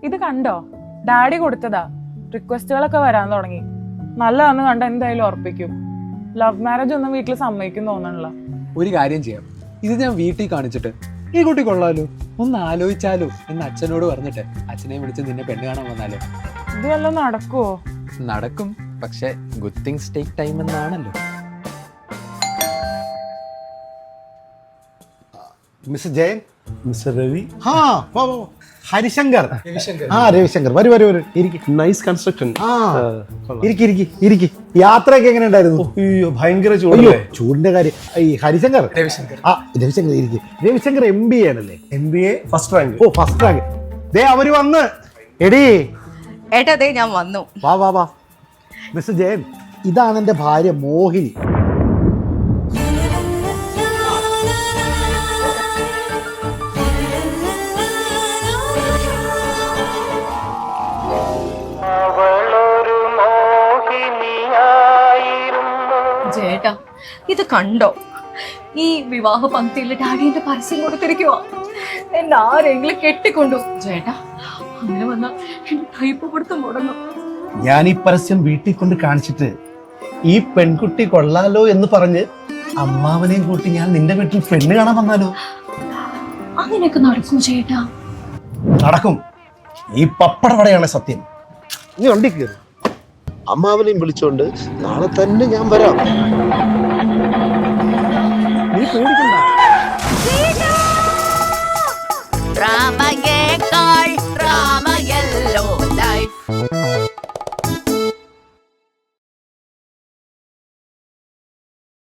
ഇത് കണ്ടോ? ഡാഡി കൊടുത്തതാ. റിക്വസ്റ്റുകളൊക്കെ വരാൻ തുടങ്ങി. നല്ലതാന്ന് കണ്ട എന്തായാലും ഉറപ്പിക്കും. ലവ് മാരേജ് ഒന്നും വീട്ടിൽ സമ്മതിക്കും തോന്നണില്ല. ഒരു കാര്യം ചെയ്യാം, ഇത് ഞാൻ വീട്ടിൽ കാണിച്ചിട്ട് ഈ കുട്ടി കൊള്ളാലോ, ഒന്ന് ആലോചിച്ചാലോ എന്ന് അച്ഛനോട് പറഞ്ഞിട്ട് അച്ഛനെ വിളിച്ച് നിന്നെ പെണ്ണ് കാണാൻ വന്നാലോ? ഇത് വല്ലതും നടക്കുവോ? നടക്കും, പക്ഷെ ഗുഡ് തിങ്സ് ടേക്ക് ടൈം എന്നാണല്ലോ. Mister Jayan, mister Ravi, Harishankar. രവിശങ്കർ, വരൂ വരൂ വരൂ, ഇരിക്കും. Nice construction. ഇരിക്കി. യാത്രയൊക്കെ എങ്ങനെ ഉണ്ടായിരുന്നു? അയ്യോ ഭയങ്കര ചൂടല്ലേ. ചൂടിന്റെ കാര്യം. ഈ ഹരിശങ്കർ, രവിശങ്കർ ഇരിക്കും. രവിശങ്കർ MBA ആണല്ലേ? MBA first rank. ഓ, ഫസ്റ്റ് റാങ്ക്. ദേ അവര് വന്ന്. എടീ ഏട്ടാ, ദേ ഞാൻ വന്നു. വാ. മിസ്റ്റർ ജയൻ, ഇതാണ് എന്റെ ഭാര്യ മോഹിനി. ചേട്ടാ, ഇത് കണ്ടോ? ഈ വിവാഹ പങ്ക്തിയിൽ ഡാഡിന്റെ പരസ്യം കൊടുത്തിരിക്കുവാ. എന്നെ ആരെങ്കിലും കെട്ടിക്കൊണ്ടു. ചേട്ടാ, അങ്ങനെ വന്നാ എന്റെ കയ്പ് കൊടുത്ത് മുടങ്ങും. ഞാൻ ഈ പരസ്യം വീട്ടിൽ കൊണ്ട് കാണിച്ചിട്ട് ഈ പെൺകുട്ടി കൊള്ളാലോ എന്ന് പറഞ്ഞ് അമ്മാവനെയും കൂട്ടി ഞാൻ നിന്റെ വീട്ടിൽ പെണ്ണ് കാണാൻ വന്നാലോ? അങ്ങനെയൊക്കെ നടക്കും ചേട്ടാ? നടക്കും. ഈ പപ്പടവടയാണ് സത്യം. നീ വണ്ടി കയറി. അമ്മാവനെയും വിളിച്ചോണ്ട് നാളെ തന്നെ ഞാൻ വരാം.